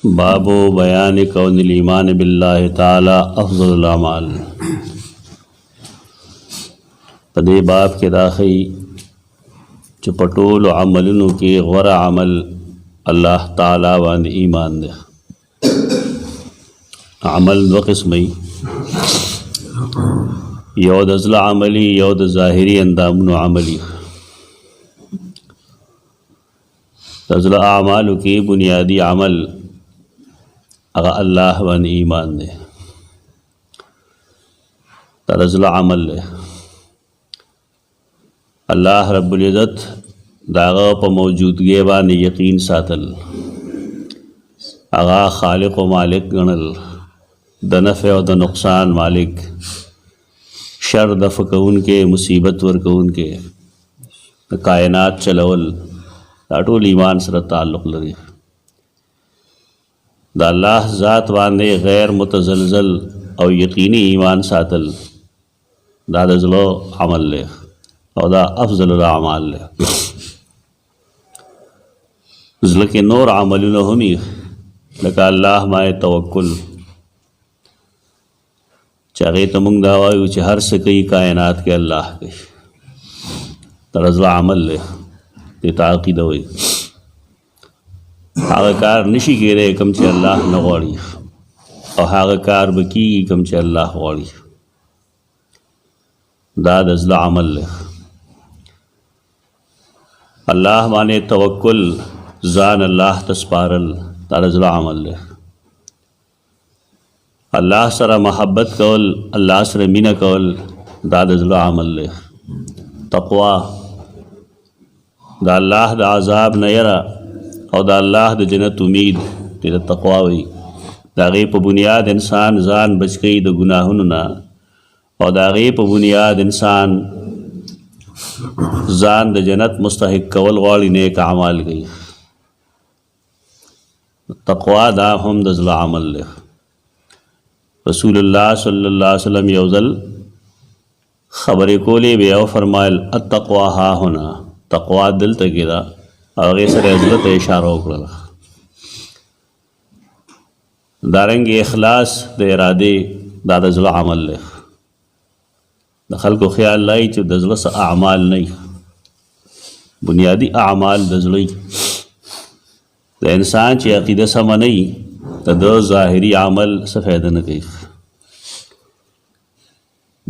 باب بیان کون الایمان باللہ تعالی افضل الاعمال. پدې باب کې راغی چې په ټولو عملونو کې غوره عمل الله تعالی باندې ایمان دی. عمل دو قسمه، یو د زړه عملی، یو د ظاهري اندامونو عملی. د زړه اعمالو کې بنیادی عمل اگر اللہ وان ایمان دے، ترزل عمل لے. اللہ رب العزت داغا پا موجودگی بان یقین ساتل، اغا خالق و مالک گنل، د نفع و د نقصان مالک، شر دفع کون کے، مصیبت ور کون کے، کائنات چلول، دا ټول ایمان سره تعلق لري. دا اللہ ذات باندې غیر متزلزل او یقینی ایمان ساتل دا د زړه عمل لے او دا افضل الاعمال لے. زړه کې نور عملونه همي لکه الله ما توکل چې هغې ته موږ دا وایو چې هر څه کوي کائنات کې الله کوي، دا د زړه عمل لے، دې ته عقیده وایي. هغه کار نشي کېدی کوم چې الله نه غواړي، او هغه کار به کېږي کوم چې الله غواړي. دا د زړه عمل دی. الله باندې توکل، ځان الله ته سپارل، دا د زړه عمل دی. الله سره محبت کول، الله سره مینه کول، دا د زړه عمل دی. تقوا، دا الله د عذاب نه یره او دا اللہ د جنت امید دې د تقوا وي. د هغې په بنیاد انسان ځان بچ کوي د ګناهونو نه، او د هغې په بنیاد انسان ځان د جنت مستحق کول غواړي، نیک اعمال کوي. تقوا دا هم د زړه عمل دی. رسول الله صلی الله علیه وسلم یو ځل خبرې کولې، بیا فرمایل التقوا ها هنا، تقوا دلته کې ده. هغې سره زړه ته اشاره وکړله. دارنګې اخلاص د ارادې دا د زړه عمل دی. د خلکو خیال لای چې د زړه څه اعمال نه وي، بنیادي اعمال د زړه وي. د انسان چې عقیده سمه نه وي، د ده ظاهري عمل څه فایده نه کوي.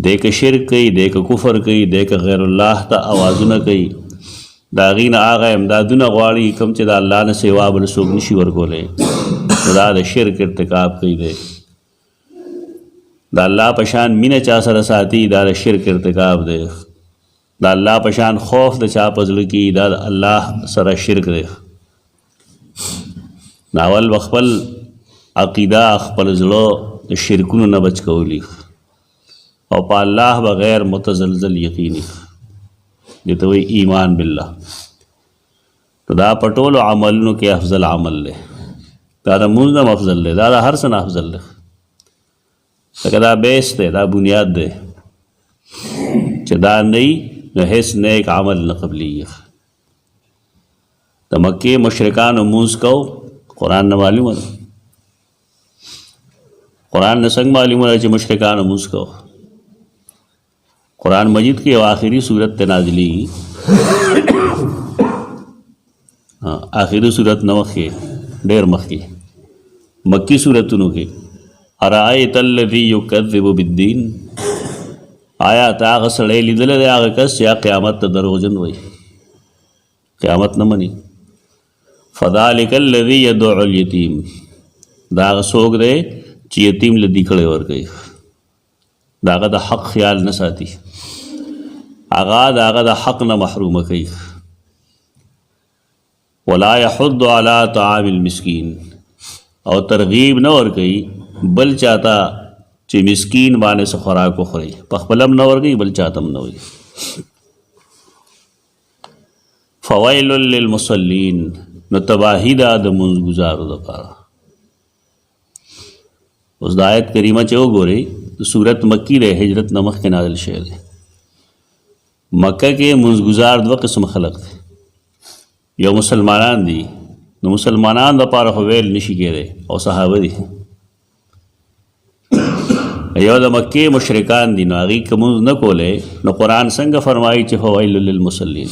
دی که شرک کوي، دی که کفر کوي، دی که غیر الله ته اوازونه کوي، دا غین آغا امدادونه غواړي کوم چې د الله نه سوا بل څوک نشي ورکولی، دا د شرک ارتکاب کوي دی. د الله په شان مینه چا سره ساتي، دا د شرک ارتکاب دی. د الله په شان خوف د چا په زړه کې، دا د الله سره شرک دی. ناول به خپل عقیده، خپل زړه د شرکونو نه بچ کولی، او په الله بغیر متزلزل یقیني، دیتا ہوئی ایمان باللہ. تو دا پٹولو عملنو کے افضل عمل لے، دا دا منظم افضل لے، دا دا ہر سن افضل لے. لیکن دا بیس دے، دا بنیاد دے، چہ دا نئی نحس نیک عمل نقبلی. دا مکی مشرکان و موز کو قرآن نہ معلوم ہے، قرآن نہ سنگ معلوم ہے چہ مشرکان و موز کو. قرآن مجید کی آخری صورت نازلی، آخری صورت نمخ کے ډیر مخ کی مکی صورتونو کې ارایت الذی یکذب بالدین، آیا تا هغه سړی لیدلی دی هغه کس چې قیامت ته دروغجن وایي، قیامت نه مني. فذلک الذی یدعو الیتیم، دا هغه څوک دی چې یتیم له دیکړې ورکوي، دا هغه د حق خیال نه ساتي، هغه د هغه د حق نه محرومه کوي. ولا یحض علی طعام المسکین، او ترغیب نه ورکوي بل چاته چې مسکین باندې څه خوراک وخوري، په خپل هم نه ورکوي بل چاته هم نه وایي. فویل للمصلین، نو تباهي ده د منځګزارو دپاره. اوس د آیت کریمه چې وګورئ، صورت مکی ده، ہجرت نه مخکې نازل شوی دی. مکه کې منځګزار دوه قسم خلق دی، یو مسلمانان دي نو مسلمانان دپاره خو ویل نشي کېدی او صحابه دي. یو د مکې مشرکان دي، نو هغوی که مونځ نه کولی نو قرآن څنګه فرمایي چې فویل للمصلین.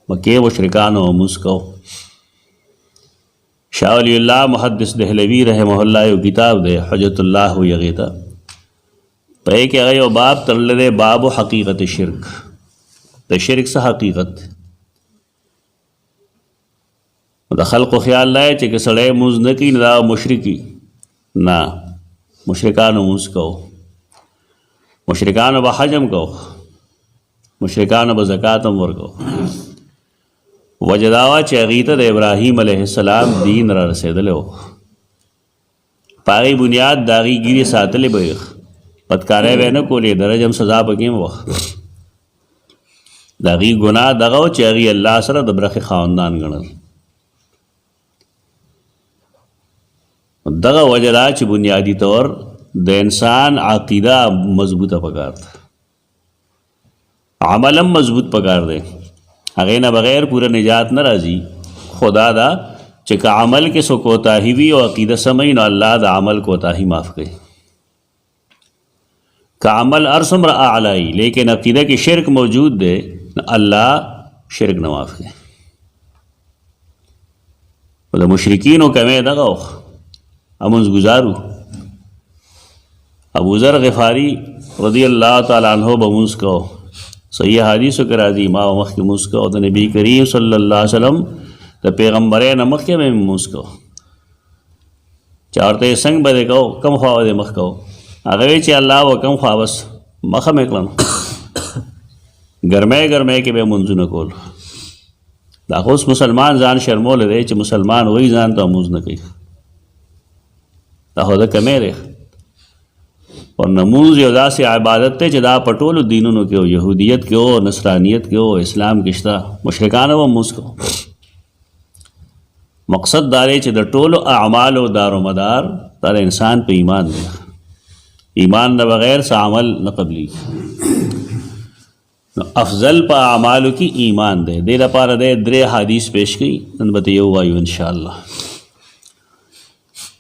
مکې مشرکانو مونځ کو. شاه ولی الله محدث دهلوي رحمه الله یو کتاب دی حجت الله وی هغې ته، په هغې کې هغه یو باب تړلی دی، باب حقیقت شرک. د شرک څه حقیقت دی؟ د خلقو خیال دی چې که سړی مونځ نه کوي نو دا مشرکي. نه، مشرکانو مونځ کو، مشرکانو به حج هم کو، مشرکانو به زکات هم ورکو. وجه دا وه چې هغوی ته د ابراهیم علیه السلام دین را رسېدلی و، په هغې بنیاد د هغوی ګیرې ساتلې به یې، بدکاری به یې نه کولې، د رجم سزا پکې هم وه. د هغوی ګناه دغه و چې هغوی الله سره د برخې خاوندان ګڼل. دغه وجه دا چې بنیادی طور د انسان عقیده مضبوطه پکار ده، عمل هم مضبوط پکار دی. هغې نه بغیر پوره نجات نه راځي. خدا دا چې که عمل کې څه کوتاهي وي او عقیده سموي نو الله د عمل کوتاهي معاف کوي. که عمل هر څومره اعلی وي لیکن عقیده کې شرک موجود دی نو الله شرک نه معاف کوي. د مشرکینو کمی دغه وخت امونځ گزارو. ابوذر غفاری رضی اللہ تعالیٰ عنہ به مونځ کو، صحیح حدیثو کې راځي ما به مخکې مونځ کو، د نبی کریم صلی الله علیه وسلم د پیغمبرۍ نه مخکې به مې مونځ کو. چا ورته یې څنګه به دې کو، کم خوا به دې مخ کو؟ هغه وی چې الله به کم خوا بس مخه مې کړم. ګرمۍ ګرمۍ کې به یې مونځونه کول. دا خو اوس مسلمان ځان شرمولی دی چې مسلمان وایي ځان ته مونځ نه کوي. دا خو د کمی دی. اور نمونځ یو داسې عبادت دی چې دا په ټولو دینونو کې و، یهودیت کې و، نصرانیت کې و، اسلام کې شته. مشرکانو به مونځ کو. مقصد دا دی چې د ټولو اعمالو دارومدار دا د انسان په ایمان دی. ایمان نه بغیر څه عمل نه قبلیږي. نو افضل په اعمالو کې ایمان دی. دې لپاره دی 3 حدیث پیش کړي، نن به یو وایو انشاءالله.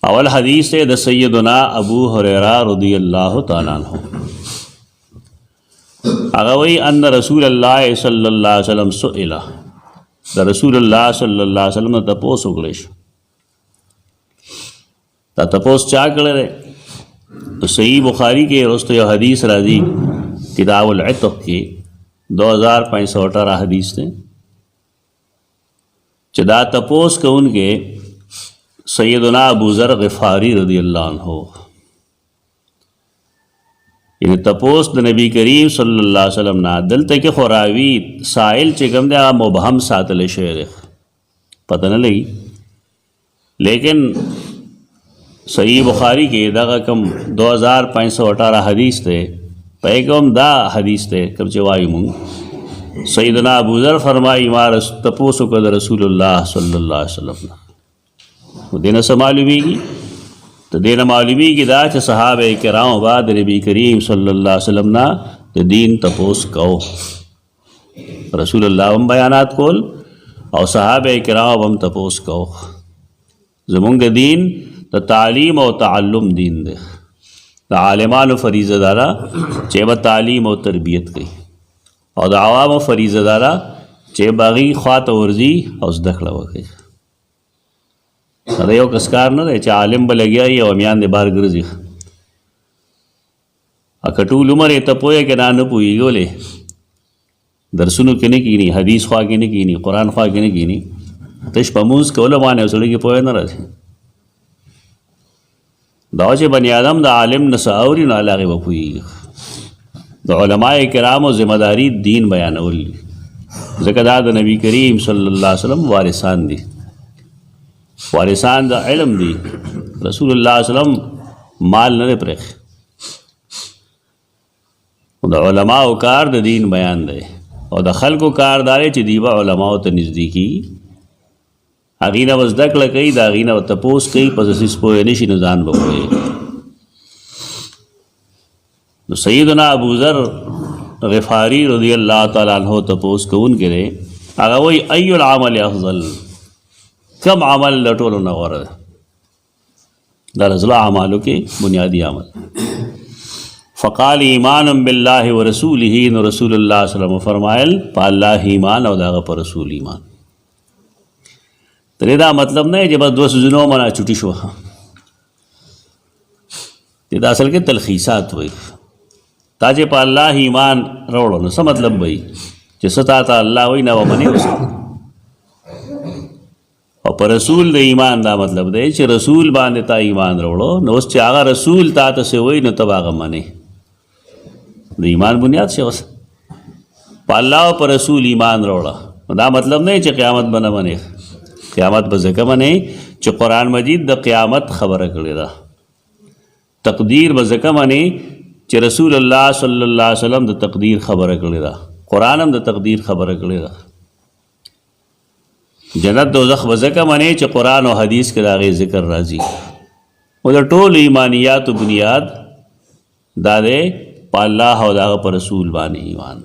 اول حدیث ہے د سیدنا ابو ہریرہ رضی اللہ تعالیٰ عنہ. اغوی ان رسول اللہ صلی اللہ علیہ وسلم سئل، دا رسول اللہ صلی اللہ علیہ وسلم تپوس وکړی شو. دا تپوس چا کړی دی؟ صحیح بخاری کې وروسته یو حدیث راځي کتاب العتق کې 2518 حدیث دی چې دا تپوس کوونکې سیدنا ابوذر غفاری رضی اللہ عنہ، یعنی تپوس د نبی کریم صلی اللہ علیہ وسلم نه. دلته کې خو راوي سائل چې کوم دی هغه مبهم ساتلی شوی دی، پته نه لګي. لیکن صحیح بخاری کې دغه کم 2518 حدیث دی، په یې کوم دا حدیث دی کوم چې وایو مونږ سیدنا ابوذر فرمایي ما تپوس وکړه د رسول الله صلی الله علیه وسلم نه. دینه څه معلومیږي؟ ته دینه معلومیږي دا چې صحابه کرام بعد نبی کریم صلی الله علیه وسلم نه د دین تپوس کو. رسول الله هم بیانات کول او صحابه کرام هم تپوس کو. زمونږ دین د تعلیم او تعلم دین دی. د عالمانو فریضه داره چې به تعلیم او تربیت کوي، او د عوامو فریضه داره چې باغی خواته ورځي او زده کړه وکړي. دا یو کس کار نه دی چې عالم به لګیا وي او امیان د بهر ګرځي. که ټول عمر یې ته پوهه کې نه پوهېږي، ولې درسونو کې نه کینی، حدیث خوا کې نه کینی، قرآن خوا کې نه کینی، تش په مونځ کولو باندې یو سړي کې پوهه نه راځي. دا چې بني آدم د عالم نه څه اوري نو هغې به پوهېږي. د علماء کرامو ذمه داري دین بیانول دي، ځکه دا د نبی کریم صلی الله علیه وسلم وارثان دي، وارثان د علم دي. رسول الله صلی الله علیه وسلم مال نه دی پرېښی. د علماو کار د دین بیان دی، او د خلکو کار دا دی چې دوی به علماو ته نږدې کېږي، هغوی نه به زده کړه کوي، د هغوی نه به تپوس کوي، پس څیز پوهه نه شي نو ځان به پوهېږي. نو سیدنا ابوذر غفاری رضی اللہ تعالیٰ عنہ تپوس کوونکی دی. هغه وایي ای العمل افضل، کم عمل له ټولو نه غوره ده. دا د زړه اعمالو کې بنیادي عمل. فقال ایمان بالله ورسوله، نو رسول الله صلی الله علیه وسلم فرمایل په الله ایمان او داغه په رسول ایمان. ترې دا مطلب نه چې بس دوه سوزونو منا چوټي شو. دې دا اصل کې تلخیصات وایي. تا چې په الله ایمان راوړو نو څه مطلب وایي چې ستا ته الله وایي نه ومنې اوسه. او په رسول د ایمان دا مطلب دی چې رسول باندې تا ایمان راوړو نو اوس چې هغه رسول تا ته څه وایي نو ته به هغه منې. د ایمان بنیاد شي اوس په الله او په رسول ایمان راوړه. دا مطلب نه چې قیامت به نه منې. قیامت به ځکه منې چې قرآن مجید د قیامت خبره کړې ده. تقدیر به ځکه منې چې رسول الله صلی الله علیه وسلم د تقدیر خبره کړې ده. قرآن هم د تقدیر خبره کړې ده. جنت دوزخ به ځکه منې چې قرآن او حدیث کې د هغې ذکر راځي. او د ټولو ایمانیاتو بنیاد دا دی په الله او د هغه په رسول باندې ایمان.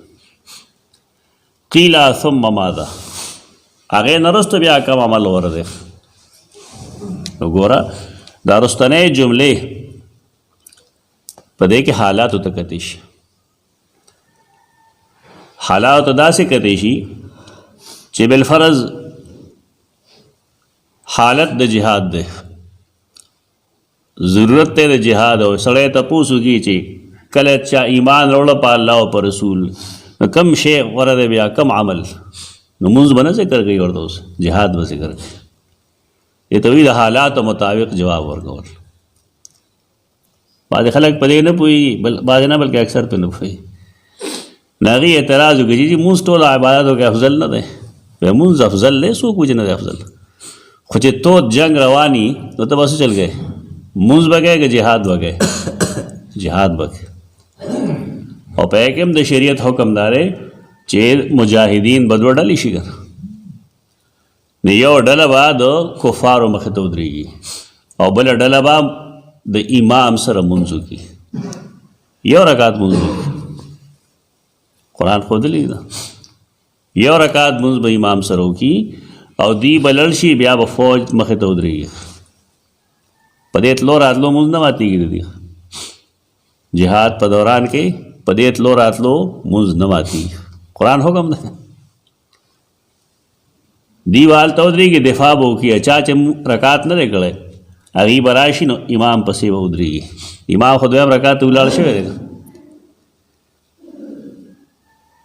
قیل ثم ماذا، هغې نه وروسته بیا کوم عمل غوره دی؟ وګوره دا وروستنۍ جملې په دې کې حالاتو ته کتې شي. حالاتو ته داسې کتې شي چې بالفرض حالت د جهاد دی، ضرورت دی د جهاد، او سړی تپوس وکړي چې کله چا ایمان راوړه په الله او په رسول نو کم شی غوره دی، بیا کم عمل؟ نو مونځ به نه ذکر کوي ورته، اوس جهاد به ذکر کوي. دې ته وایي د حالاتو مطابق جواب ورکول. بعضې خلک په دې نه پوهېږي، بعضې نه بلکې اکثر پرې نه پوهېږي. نو هغې اعتراض وکړي چې مونځ ټولو عباداتو کې افضل نه دی. وایي مونځ افضل دی، څوک وایي چې نه دی افضل؟ خو چې تو جنگ رواني نو ته به څه چل گئے؟ مونځ به کوې که جهاد به کوې؟ جهاد به کوې. او په کې هم د شریعت حکم دا دی چې مجاهدین به دوه ډلې شي که نه. نو یو ډله به د کفارو مخې ته ودرېږي او بله ډله به د امام سره مونځ وکړي، یو رکعت مونځ وکړي. قرآن ښودلی ده یو رکعت مونځ به امام سره وکړي او دی به لړ شي، بیا به فوج مخې ته ودرېږي. په دې تلو راتلو مونځ نه ماتېږي د دې. جهاد په دوران کې په دې تلو راتلو مونځ نه ماتېږي، قرآن حکم ده. دی به هلته ودرېږي، دفاع به وکړي. چا چې رکعت نه دی کړی هغې به راشي نو امام پسې به ودرېږي. امام خو دویم رکعت ته ولاړ شوی دی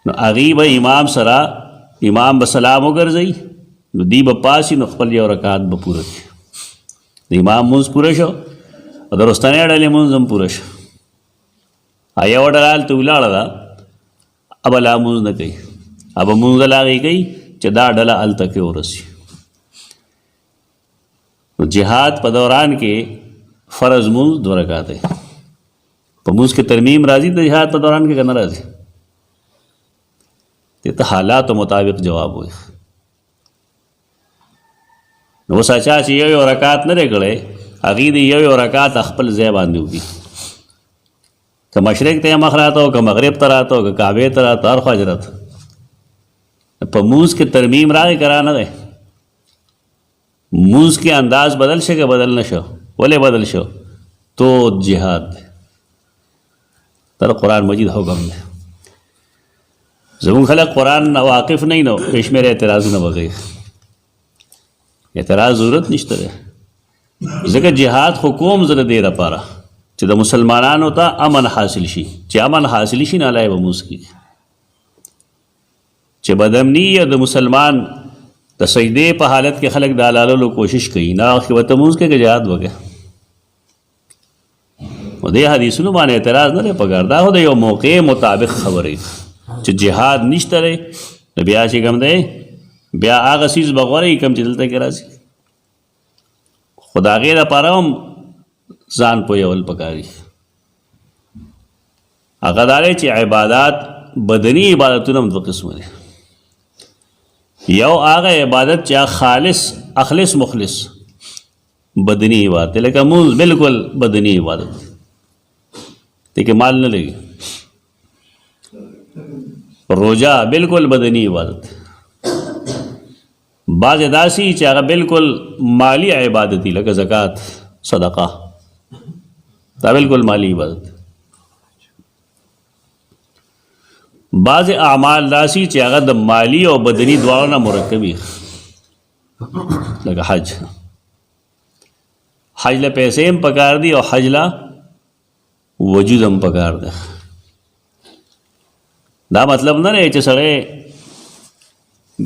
نو هغې به امام سره، امام به سلام وګرځوي نو دی به پاسي نو خپل یو رکعت به پوره کړي. د امام مونځ پوره شو او د وروستنۍ ډلې مونځ هم پوره شو. یوه ډله هلته ولاړه ده، ابه لا مونځ نه کوي، ابه مونځ لا هغې کوي چې دا ډله هلته کې ورسي. نو جهاد په دوران کې فرض مونځ 2 رکعت دی. په مونځ کې ترمیم راځي د جهاد په دوران کې که نه راځي؟ دې ته حالاتو مطابق جواب وایي. نو اوس چا چې یو رکعت نه دی کړی هغې د یو رکعت خپل ځای باندې وکړي، که مشرق ته یې مخ راته او که مغرب ته راته او که کعبې ته راته، هر خوا چې راته. په مونځ کې ترمیم راغی که را نه دی؟ مونځ کې انداز بدل شو که بدل نه شو؟ ولې بدل شو؟ تو جهاد دی. دا قرآن مجید حکم دی. زمونږ خلک قرآن نه واقف نه نو بې شمېره اعتراضونه به کوي. اعتراض ضرورت نشته دی، ځکه جهاد خو کوم زه د دې لپاره چې د مسلمانانو ته امن حاصل شي. چې امن حاصل شي نه الله به مونځ کېږي. چې بدامني یا د مسلمان د سجدې په حالت کې خلک د حلالولو کوشش کوي، نه هغه ورته مونځ کوي که جهاد وکړي. نو دې حدیثونو باندې اعتراض نه دی پکار. دا خو د یو موقع مطابق خبرې چې جهاد نشته دی نو بیا چې کوم دی بیا هغه څیز به غوره وي کوم چې دلته کې راځي. خو د هغې دپاره هم ځان پوهول پکاري. هغه دا دی چې عبادات بدني عبادتونه هم 2 قسمه دي. یو هغه عبادت چې خالص اخلص مخلص بدني عبادت دی، لکه مونځ بالکل بدني عبادت دی، دې کې مال نه لګي. روزه بالکل بدني عبادت دی. بعض داسي چې هغه بالکل مالی عبادت دي لکه زکات صدقه دا بالکل مالی عبادت. بعض اعمال داسي چې هغه د مالی او بدني دواړو نه مرکب وي لکه حج له پیسې هم پکار دي او حج له وجود هم پکار دی. دا مطلب نه دی چې سړی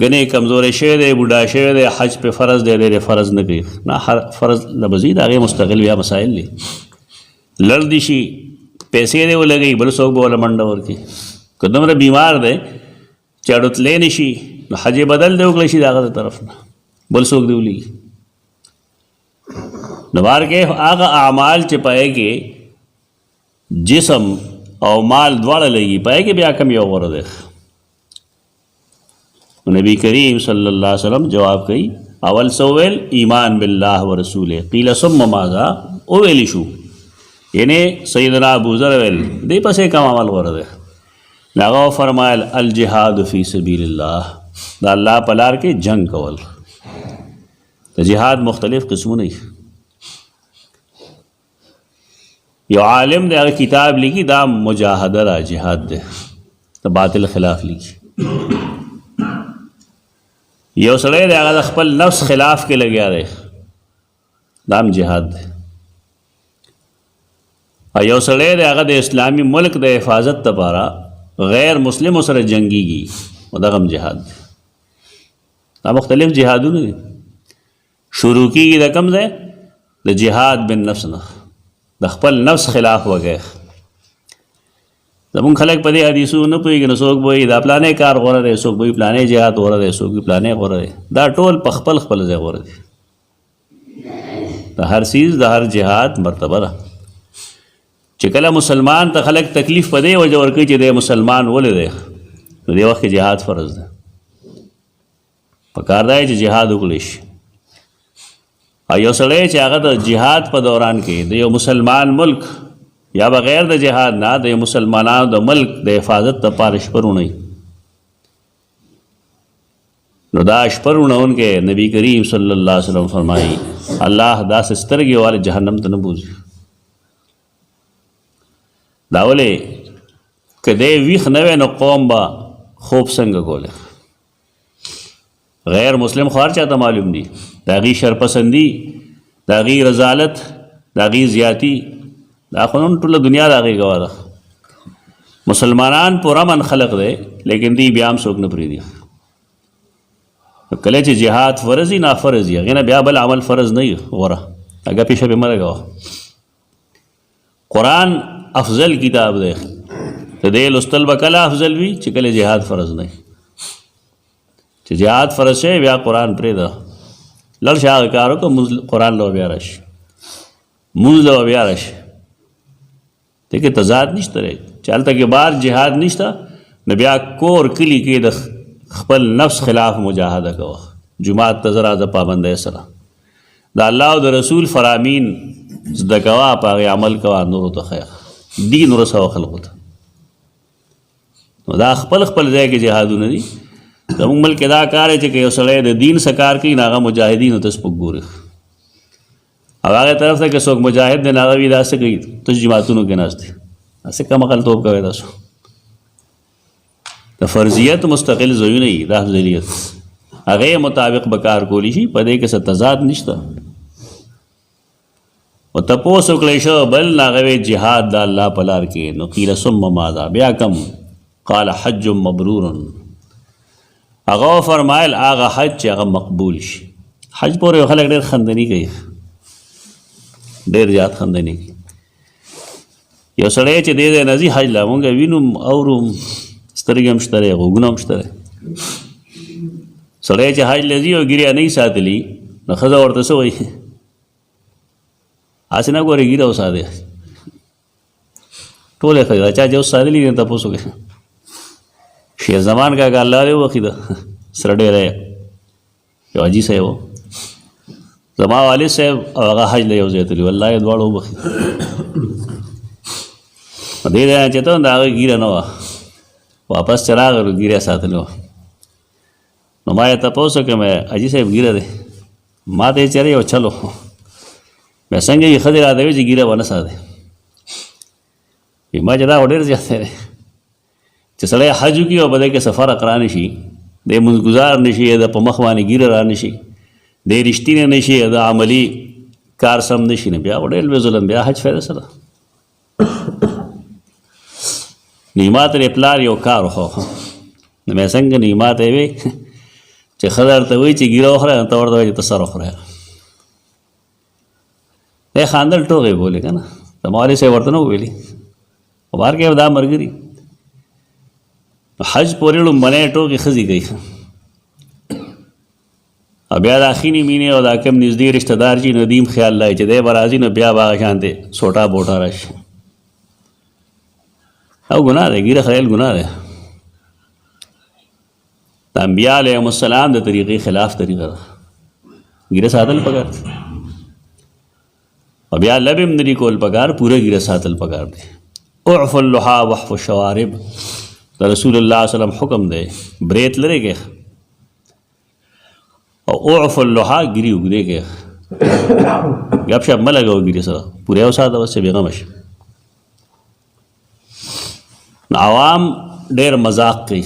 ګنې کمزوری شوی دی بوډا شوی دی حج پې فرض دی دی فرض نه کوي نه فرض له مزید هغې مستقل بیا مسایل دي. لړ دي شي پیسې دی ولګوي بل څوک به وله منډه ورکړي که دومره بیمار دی چې اړوتلی نه شي نو حج یې بدل دی وکړی شي د هغه د طرف نه بل څوک دی ولګي. نو بار کې هغه اعمال چې پای کې جسم او مال دواړه لګي پای کې بیا کم یو غوره دی. نبی کریم صلی الله علیه وسلم جواب کوي اول سوویل ایمان بالله و رسوله قیل ثم ماذا اوویلی شو یعنی سیدنا ابو ذر ویل دی پسې کم عمل غوره دی. هغه فرمایل الجهاد فی سبیل الله دا الله په لار کې جنگ کول. د جهاد مختلف قسمونه دي. یو عالم دی هغه کتاب لیکي دا مجاهده دا جهاد دی د باطل خلاف لیکي. یو سړی دی هغه د خپل نفس خلاف کې لګیا دی دا هم جهاد دی. او یو سړی دی هغه د اسلامي ملک د حفاظت لپاره غیر مسلمو سره جنګیږي او دغه هم جهاد دی. دا مختلف جهادونه دي. شروع کېږي د کوم ځای د جهاد بالنفس نه د خپل نفس خلاف وګی. زمونږ خلک په دې حدیثو نه پوهېږي نو څوک به وایي دا پلانې کار غوره دی څوک به وایي پلانې جهاد غوره دی څوک وایي پلانې غوره دی. دا ټول په خپل خپل ځای غوره دي. د هر څیز د هر جهاد مرتبه ده. چې کله مسلمان ته خلک تکلیف په دې وجه ورکوي چې دی مسلمان ولې دی نو دې وخت کې جهاد فرض دی. پکار دی چې جهاد وکړی شي. او یو سړی چې هغه د جهاد په دوران کې د یو مسلمان ملک یا بغیر د جهاد نه د مسلمانانو د ملک د حفاظت لپاره شپه روڼوي نو دا شپه روڼونکی نبی کریم صلی الله علیه وسلم فرمایي الله داسې سترګې والے جهنم ته نه بوځي. دا ولې که دی ویښ نه وی نو قوم به خوب څنګه کولی. غیر مسلم خو هر چاته معلوم دي د هغې شرپسندي د هغې رضالت د هغې زیاتي دا خو نن ټوله دنیا د هغې ګواه ده. مسلمانان پرامن خلق دی لیکن دی بیا هم څوک نه پرېږدي. کله چې جهاد فرض وي نافرض وي هغې نه بیا بل عمل فرض نه وي غوره هغه پیشه پې مه لګوه. قرآن افضل کتاب دی. د دې لوستل به کله افضل وي چې کله جهاد فرض نه وي. چې جهاد فرض شوی بیا قرآن پرېږده لړ شه هغه کار وکړه قرآن له بیا راشي مونځ له بیا راشي. دې کې تضاد نشته دی چې هلته کې بار جهاد نشته نو بیا کور کلي کې د خپل نفس خلاف مجاهده کوه. جماعت ته ځه راځه پابندۍ سره د الله او د رسول فرامین زده کوه په هغې عمل کوه نورو ته ښیه دین ورسوه خلقو ته. نو دا خپل خپل ځای کې جهادونه دي. زموږ ملک کې دا کار دی چې که یو سړی د دین څه کار کوي نو هغه مجاهدینو ته سپک ګوري او هغې طرف ته که څوک مجاهد دی نو هغه وي دا څه کوي تش جماعتونو کې ناست دی هسې کم عقلتوب کوی تاسو. د فرضیت مستقل ځایونه وي د افضلیت هغې مطابق به کار کولی شي په دې کې څه تضاد نشته. او تپوس وکړی شو بل نو هغه وی جهاد د الله په لار کې نو قیل ثم ماذا بیا کم قال حج مبرور هغه فرمایل هغه حج چې هغه مقبول شي. حج پورې خلک ډېر خندني کوي ډېر زیات خندني کوي. یو سړی چې دې ځای نه ځي حج له مونږ وینو اورو سترګې هم شته دی غوږونه هم شته دی. سړی چې حج له ځي او ګیریا نه یې ساتلي نو ښځه ورته څه وایي هسې نه ګورې ګیره وساتې ټولې ښځې چا چې اوس ساتلي دي تپوس وکړې شیر زمان کاکا الله دې وبخي ده سره ډېری یو حاجي صاحب و زما والد صاحب او هغه حج له یو ځای تلي والله یې دواړه وبخي. دې ځای نه چې ته د هغه ګیره نه وه واپس چې راغلو ګیره ساتلې وه نو ما یې تپوس وکړم حاجي صاحب ګیره دی ما ته یې چېرې یو چلو بیا څنګه یې ښځې راته وایي چې ګیره ونه ساتئ ما چې دا خو ډېر زیات دی چې سړی حج وکړي او په دې کې څه فرق را نه شي دی مونځ ګزار نه شي د په مخ باندې ګیره را نه شي دی رښتینی نه شي د عملي کار سم نه شي نه بیا خو ډېر لوی ظلم بیا حج فایده څه ده نو ما ته یې پلار یو کار وښوه نو بیا څنګه نو ما ته یې وی چې ښځه درته وایي چې ګیره وخوره ته ورته وایي چې ته سر وخوره دی خاندل ټوکې بولې که نه د مولوي صاحب ورته نه وویلي خو بهر کې دا ملګري حج پورې لومبنۍ ټوکې ښځې کوي او بیا دا خینې مینې او دا کم نږدې رشته دار چې نو دیم خیال لای چې دی به راځي نو بیا به هغه شانتې سوټا بوټا راشي او ګناه دی ګیره خریل ګناه دی د انبیا علیهم السلام د طریقې خلاف طریقه ده ګیره ساتل پکار دی او بیا لب هم نری کول پکار پوره ګیره ساتل پکار دی اعف اللحا وحف الشوارب د رسول الله صلی الله علیه وسلم حکم دی بریت لري کې او اعف اللحا ګیري وګدې کې ګپ شپ مه لګوه ګیرې سره پوره وساته بس چې بېغمه شي عوام ډېر مذاق کوي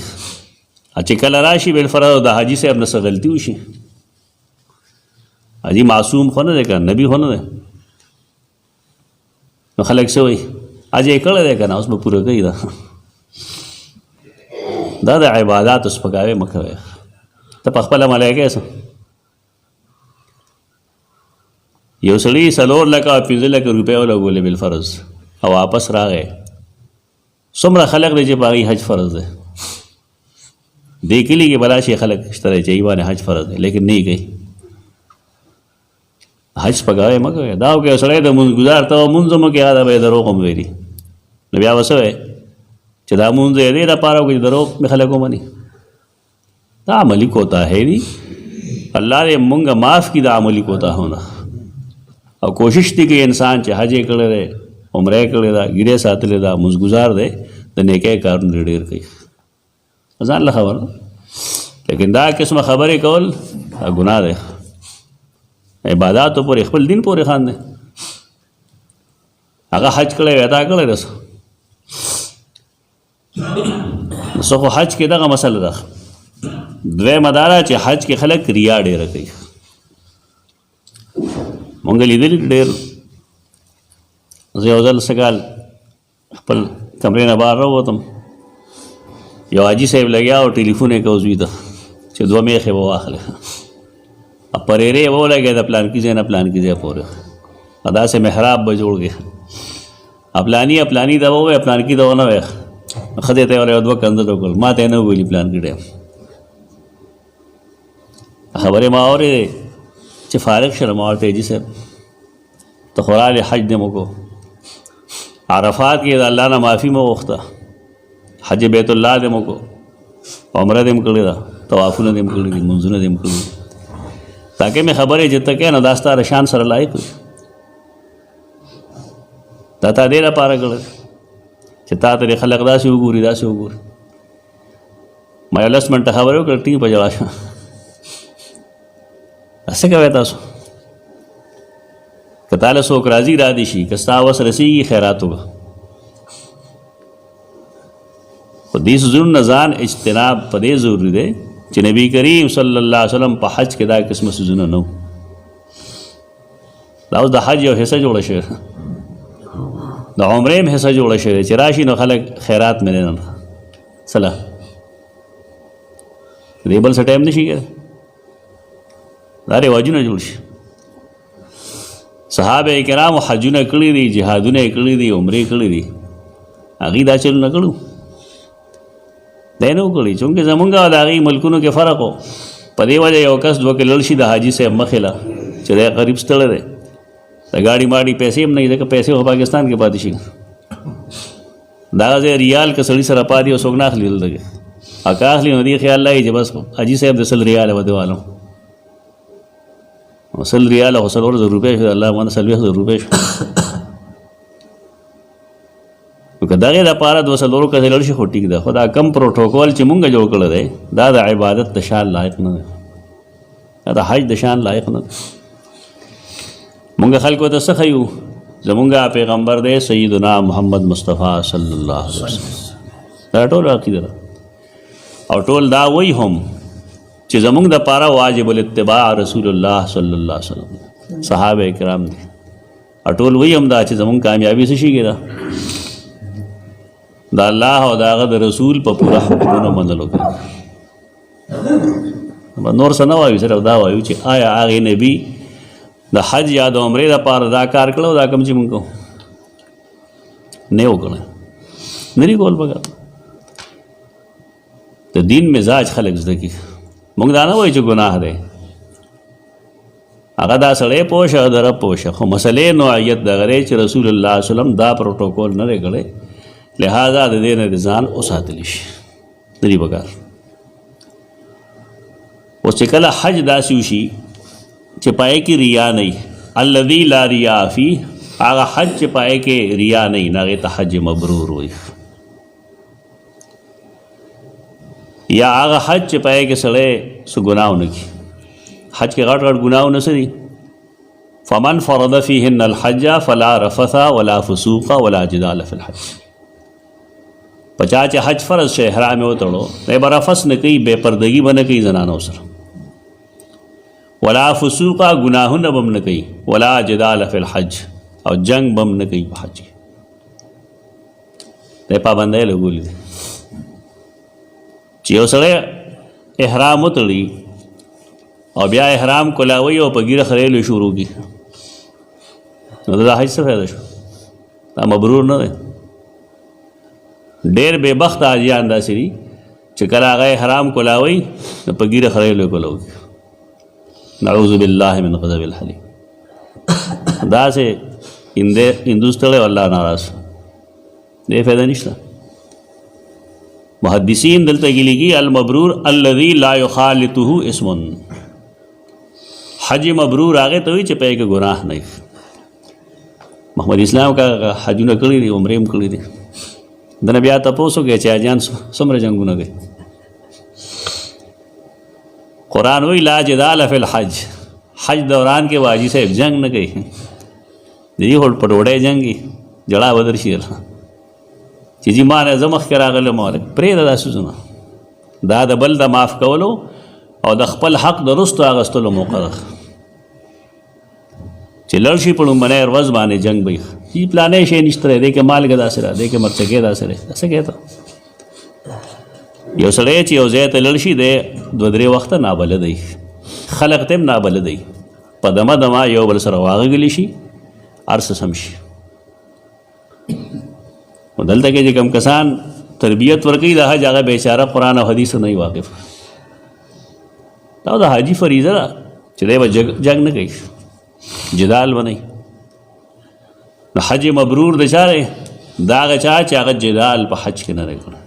چې کله راشي بالفرض د حاجي صاحب نه څه غلطي وشي حاجي معصوم خو نه دی که نبي خو نه دی نو خلک څه وایي حاجي یې کړی دی که نه اوس به پوره کوي دا د عباداتو سپکاوی مه کوئ ته په خپله ملایکې څه یو سړي 4 لکه او 5 لکه روپۍ ولګولې بالفرض او واپس راغی څومره خلک دی چې په هغې حج فرض دی دې کلي کې بلا شي خلک شته دی چې هغې باندې حج فرض دی لیکن نه یې کوي حج سپکاوی مه کوئ دا وکړئ سړی د مونځ ګزار ته مونځ هم وکړي هغه به یې دروغ هم ویلي نو بیا به څه وایي چې دا مونځ یې دې دپاره وکړي چې دروغ مې خلک ومني دا عملي کوتاهی دي الله دې مونږ معاف کړي د عملي کوتاهونه او کوشش دی کوي انسان چې حج یې کړی دی عمره یې کړې ده ګیرې ساتلې ده مونځ ګزار دی د نیکۍ کارونه ډېر کوي ځان له خبر لیکن دا قسمه خبرې کول ګناه دی عباداتو پورې خپل دین پورې خاندي هغه حج کړی وی تا کړی ده څه خو حج کې دغه مسله ده دویمه دا ده چې حج کې خلک ریا ډېره کوي مونږ لیدلي ډېر زه یو ځل څه کال خپل کمرې نه بهر راووتم یو حاجي صاحب لګیا او ټلیفون یې کوه زوی ته چې 2 میخې به واخلې پرېرې یې ولګې د پلانکي ځای نه پلانکي ځای پورې داسې محراب به جوړ کړې پلاني پلاني ته به ووایه پلانکي ته ونه وایه ښځې ته یې ولا 2 کنځل وکړل ما ته یې نه وویلي پلانکي ټایم خبرې ما اورېدې چې فارغ شله ما ورته حاجي صاحب ته خو رالې حج دې مو کو عرفات کې د الله نه معافي مو وغوښته حج بیت الله دې مو کو عمره دې م کړې ده طوافونه دې م کړي دي منځونه دې م کړي دي تاکہ مې خبرې چې ته کوې نو دا ستا د شان سره لایق وي دا تا دې لپاره کړی چې تا ته دې خلک داسې وګوري داسې وګوري ما یو 10 منټه خبرې وکړه ټینګ په جړا شوه څه کوئ تاسو که تاله څوک راځي را دي شي که ستا وس رسېږي خیرات وکړه په دې څیزونو نه ځان اجتناب په دې ضروري دی چې نبی کریم صلی الله علیه وسلم په حج کې دا قسمه څیزونه نه وو دا اوس د حج یو حصه جوړه شوې د عمرې هم حصه جوړه شوې چې راشي نو خلک خیرات مې نه صله دې بل څه ټایم نه شي کېدی دا رواجونه جوړ شي صحابه کرامو حجونه کړي دي جهادونه یې کړي دي عمرې کړي دي هغوی دا چلونه کړو دی نه وکړي چونکې زمونږ او د هغې ملکونو کې فرق و په دې وجه یو کس 2 کې لړ شي د حاجي صاحب مخې له چې دی غریب ستړی دی د ګاډي ماډي پیسې هم نه وي ځکه پیسې خو پاکستان کې پاتې شي دغه ځای ریال که سړي سره پاتې او څوک نه اخلي دلته کې که اخلي نو دې خیال لایي چې بس حاجي صاحب د 100 ریاله به دې والم 100 ریاله خو 4,000 روپۍ شو الله باندې 40,000 روپۍ شو نو که دغې دپاره دوه څلورو کسې لاړ شي خو ټیک ده، خو دا کم پروټوکول چې مونږ جوړ کړی دی دا د عبادت د شان لایق نه دی، دا د حج د شان لایق نه دی. مونږ خلکو ته څه ښیو؟ زمونږ پیغمبر دی سیدنا محمد مصطفی صلی الله علیه وسلم، دا ټول عقیده ده. او ټول دا وایي هم چې زمونږ دپاره واجب الاتباع رسول الله صلی الله علیه وسلم، صحابه کرام دي. او ټول وایي هم دا چې زمونږ کامیابي څه شي کې ده؟ د الله او د هغه د رسول په پوره حکمونو منلو کې. نور څه نه وایو، صرف دا وایو چې آیا هغې نبي د حج یا د عمرې دپاره دا کار کړی دا کوم چې مونږ کوو نه یې وکړی، نه دي کول پکار. د دین مزاج خلک زده کړي. مونږ دا نه وایو چې ګناه دی، هغه دا سړی پوه شه د رب پوه شه، خو مسلې نوعیت دغه دی چې رسول الله صلی الله علیه وسلم دا پروټوکول نه دی کړی، لہذا د دې نه د ځان وساتلی شي، نه دي پکار. اوس چې کله حج داسې وشي چې پای کې ریا نه وي، الذي لا ریا فی، هغه حج چې پای کې ریا نه وي هغې ته حج مبرور وایي. یا هغه حج چې پای کې سړی څه ګناه ونه کړي، حج کې غټ غټ ګناهونه څه دي؟ فمن فرض فیهن الحج فلا رفث ولا فسوق ولا جدال فی الحج. پچا چې حج فرض شي احرام یې وتړو دی به رفث نه کوي، بې پردګي به نه کوي زنانو سره، ولا فسوقا ګناهونه به هم نه کوي، ولا جدال فی الحج او جنگ به هم نه کوي په حج کې. دی پابندۍ لګولې دي چې یو سړی احرام وتړي او بیا احرام کولاوي او په ګیره خریلو شروع کړي، نو دا حج څه فایده شو؟ دا مبرور نه دی. ډېر بې بخته حاجیان داسې دي چې کله هغه احرام کولاوي نو په ګیره خریلو کولاوي، نعوذ بالله من غضب الحلیم. داسې هندوس تړی الله ناراض، دې فایده نشته. محدثین دلته کې لیکي المبرور الذي لا يخالطه اسم. حج مبرور هغې ته وایي چې پای کې ګناه نه وي. محمد اسلام کا حجونه کړي دي، عمرې هم کړي دي، د نه بیا تپوس وکړئ چې حاجیان څومره جنګونه کوي. قرآن وایي لا جدال فی الحج، حج دوران کې واجی صاحب جنگ نه کوي، د دې هوټ په ډوډۍ جنګي جړا به در شي چې جي ما نه زه مخکې راغلم، پرېږده دا څیزونه. دا د بل د معاف کولو او د خپل حق د رستو اخیستلو موقع ده چې لړ شي په لومړنۍ ورځ باندې جنګ به چې پلانې شی نشته دی، دې کې مالګه داسې ده، دې کې مرچکې داسې دی، داسې کوي. ته یو سړی چې یو ځای ته لړ شي دی 2-3 وخته نابلد دی، خلق ته هم نابلد دی، په دمه دمه یو بل سره واغږلی شي، هر څه سم شي. دلته کې چې کوم کسان تربیت ورکوي د حج هغه بیچاره قرآن او حدیث نه وي واقف. دا د حاجي فریضه ده چې دی به جنګ نه کوي، جدال به نه وي. نو حج مبرور د چا دی؟ د هغه چا چې هغه جدال په حج کې نه دی کړی،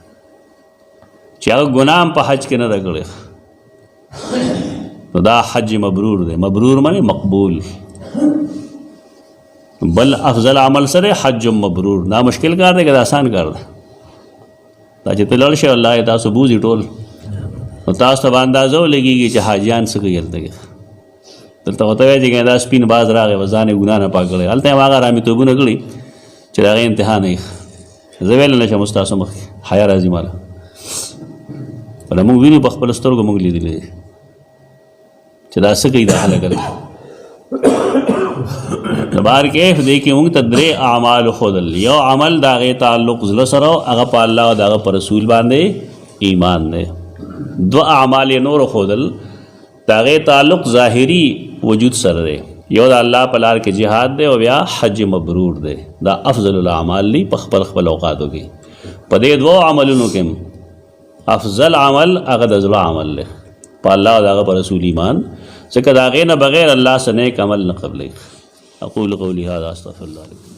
چې هغه ګناه هم په حج کې نه دی کړی، نو دا حج مبرور دی. مبرور معنی مقبول. بل افضل عمل سره حج مبرور. دا مشکل کار دی که دا آسان کار دی؟ دا چې ته لاړ شئ الله یې تاسو بوځي ټول، نو تاسو ته به اندازه ولګېږي چې حاجیان څه کوي هلته کې. دلته ورته وایي چې دا سپین باز راغی و ځان یې ګناه نه پاک کړی، هلته یې هغه رامیتوبونه کړي چې د هغې امتحان یې زه ویلی نه شم ستاسو مخکې، حیا راځي ماله. وله موږ وینو په خپلو سترګو موږ لیدلی دی چې دا څه کوي دا خلک. د بار کیف دی کې موږ ته 3 اعمال ښودل. یو عمل د هغې تعلق زړه سره هغه په الله او د هغه په رسول باندې ایمان دی. 2 اعمال یې نور ښودل د هغې تعلق ظاهري وجود سره دی. یو د الله په لار کې جهاد دی او بیا حج مبرور دی. دا افضل الاعمال دی په خپل اوقاتو کې. په دې 2 عملونو کې افضل عمل هغه د زړه عمل دی، په الله او د هغه په رسول ایمان، ځکه د هغې نه بغیر الله څه نیک عمل نه قبلوي. اقول قولي هذا استغفر الله لكم.